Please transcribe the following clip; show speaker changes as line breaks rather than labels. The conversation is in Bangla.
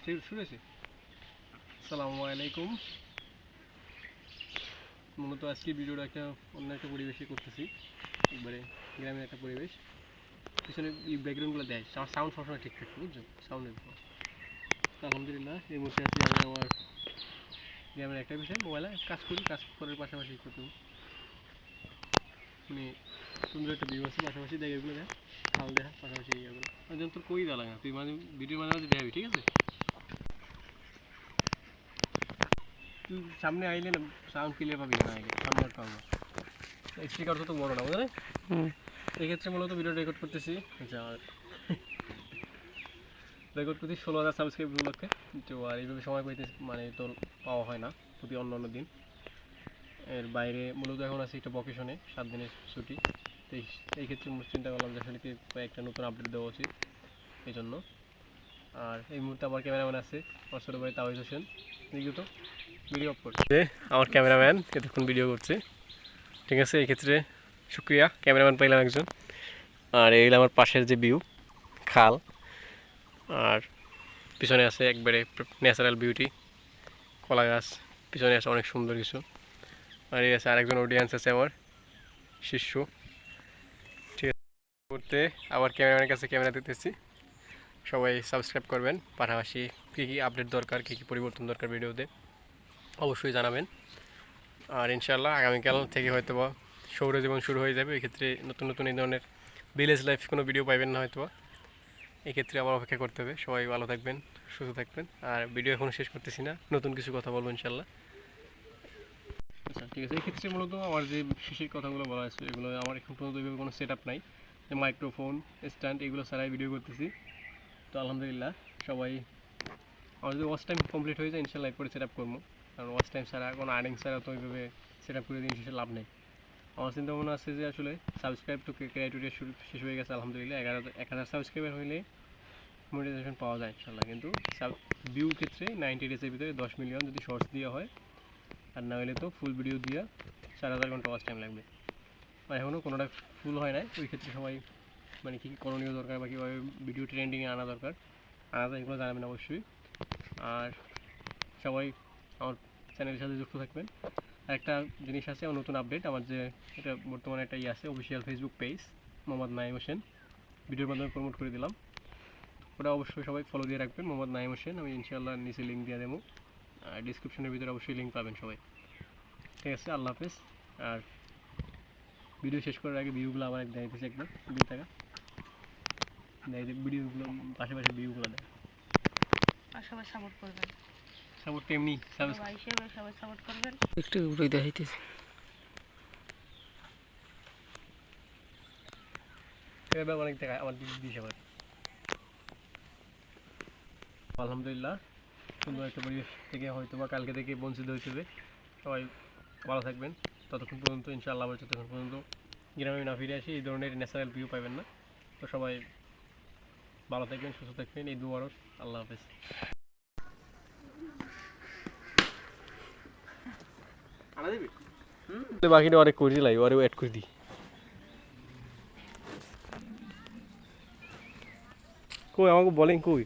শুরু হয়েছে। আসসালামু আলাইকুম। মূলত আজকে ভিডিওটা একটা অন্য একটা পরিবেশে করতেছি, একবারে গ্রামের একটা পরিবেশ। পিছনে ব্যাকগ্রাউন্ডগুলো দেয়, সাউন্ড সবসময় ঠিক থাকবে, বুঝছো? সাউন্ডের আলহামদুলিল্লাহ এই মুহূর্তে আছি আমি আমার গ্রামের একটা বিষয় মোবাইলে কাজ করি, কাজ করার পাশাপাশি করতে মানে সুন্দর একটা ভিউ আছে, পাশাপাশি দেখা এগুলো দেখ, খাল দেখা, পাশাপাশি ইয়েগুলো যেমন তোর কই দেওয়া লাগে না, তুই মাঝে ভিডিওর মাঝে মাঝে দেখাবি, ঠিক আছে? তুই সামনে আইলে না সাউন্ড ক্লিয়ার পাবি না, আগে সামনে একটা পাবো। স্পিকার তো বড় না, বুঝলে? এই ক্ষেত্রে মূলত ভিডিও রেকর্ড করতেছি, রেকর্ড করতেছি 16,000 সাবস্ক্রাইব উপলক্ষে। তো আর এইভাবে সময় পাইতে মানে তো পাওয়া হয় না প্রতি অন্য অন্য দিন। এর বাইরে মূলত এখন আছি একটা ভকেশনে, 7 দিনের ছুটি। তো এই ক্ষেত্রে চিন্তা করলাম যে আসলে কি একটা নতুন আপডেট দেওয়া উচিত এই জন্য। আর এই মুহূর্তে আমার ক্যামেরাম্যান আছে, আমার ছোটো ভাই তাওহিদ হোসেন, তো ভিডিও অফ করছে। আমার ক্যামেরাম্যান এতক্ষণ ভিডিও করছে, ঠিক আছে? এই ক্ষেত্রে শুক্রিয়া, ক্যামেরাম্যান পাইলাম একজন। আর এই আমার পাশের যে ভিউ, খাল, আর পিছনে আছে একবারে ন্যাচারাল বিউটি, কলা গাছ, পিছনে আছে অনেক সুন্দর কিছু। আর এই আছে আরেকজন অডিয়েন্স আছে আমার শিষ্য, ঠিক আছে? করতে আবার ক্যামেরাম্যানের কাছে ক্যামেরা দিতেছি। সবাই সাবস্ক্রাইব করবেন, পাশাপাশি কী কী আপডেট দরকার, কী কী পরিবর্তন দরকার ভিডিওতে অবশ্যই জানাবেন। আর ইনশাআল্লাহ আগামীকাল থেকে হয়তো বা সৌরজীবন শুরু হয়ে যাবে। এক্ষেত্রে নতুন নতুন এই ধরনের ভিলেজ লাইফ কোনো ভিডিও পাইবেন না হয়তো, এক্ষেত্রে আমার অপেক্ষা করতে হবে। সবাই ভালো থাকবেন, সুস্থ থাকবেন। আর ভিডিও এখনও শেষ করতেছি না, নতুন কিছু কথা বলবো ইনশাআল্লাহ। আচ্ছা, ঠিক আছে। এই ক্ষেত্রে মূলত আমার যে শেষের কথাগুলো বলা আছে, এগুলো আমার এখন পর্যন্ত এইভাবে কোনো সেট আপ নাই, যে মাইক্রোফোন স্ট্যান্ড এগুলো ছাড়াই ভিডিও করতেছি। তো আলহামদুলিল্লাহ সবাই, আমার যদি ওয়াচ টাইম কমপ্লিট হয়ে যায় ইনশাআল্লাহ এরপরে সেট আপ করবো। কারণ ওয়াচ টাইম ছাড়া, কোনো আর্নিং ছাড়া তো ওইভাবে সেট আপ করে দিন শেষে লাভ নেই। আমার চিন্তা ভাবনা আছে যে আসলে সাবস্ক্রাইব টু ক্রাইটেরিয়া শেষ হয়ে গেছে আলহামদুলিল্লাহ। 1,000 সাবস্ক্রাইবার হইলে মনিটাইজেশন পাওয়া যায় ইনশাআল্লাহ। কিন্তু ভিউ ক্ষেত্রে 90 ডেজের ভিতরে 10 মিলিয়ন যদি শর্টস দেওয়া হয়, আর না হলে তো ফুল ভিডিও দিয়ে 4,000 ঘন্টা ওয়াচ টাইম লাগবে। আর এখনও কোনোটা ফুল হয় নাই। ওই ক্ষেত্রে সবাই মানে কী কী করণীয় দরকার বা কীভাবে ভিডিও ট্রেন্ডিংয়ে আনা দরকার, আনা যায়, এগুলো জানাবেন অবশ্যই। আর সবাই আমার চ্যানেলের সাথে যুক্ত থাকবেন। একটা জিনিস আছে, আমার নতুন আপডেট, আমার যে এটা বর্তমানে একটা আছে official Facebook page Mohammad Naim Hossain, ভিডিওর মাধ্যমে প্রমোট করে দিলাম। ওটা অবশ্যই সবাই ফলো দিয়ে রাখবেন, মোহাম্মদ নাইম হোসেন। আমি ইনশাআল্লাহ নিচে লিঙ্ক দিয়ে দেবো, আর ডিসক্রিপশনের ভিতরে অবশ্যই লিঙ্ক পাবেন সবাই, ঠিক আছে? আল্লাহ হাফেজ। আর ভিডিও শেষ করার আগে ভিউগুলো আবার দেখাইতেছি একবার, 2 টাকা ভিডিওগুলো পাশাপাশি ভিউগুলো দেয়,
সবাই সাপোর্ট করবেন,
সাপোর্ট এমনি
ভাই হিসেবে সবাই সাপোর্ট করবেন।
একটু ঘুরে দেখাইতেছি এবার অনেক টাকা আমার দিয়েছে আবার। আলহামদুলিল্লাহ সুন্দর একটা পরিবেশ থেকে হয়তো বা কালকে থেকে বঞ্চিত হয়েছে। সবাই ভালো থাকবেন, ততক্ষণ পর্যন্ত ইনশাআল্লাহ। আবার যতক্ষণ পর্যন্ত গ্রামে না ফিরে আসি এই ধরনের ন্যাচারাল ভিউ পাবেন না। তো সবাই ভালো থাকবেন, সুস্থ থাকবেন, এই দুয়ারও। আল্লাহ হাফেজ। বাকিটা অনেক করে দিলাই, ওরে অ্যাড করে দিই। কই আমাকে বলেন কই?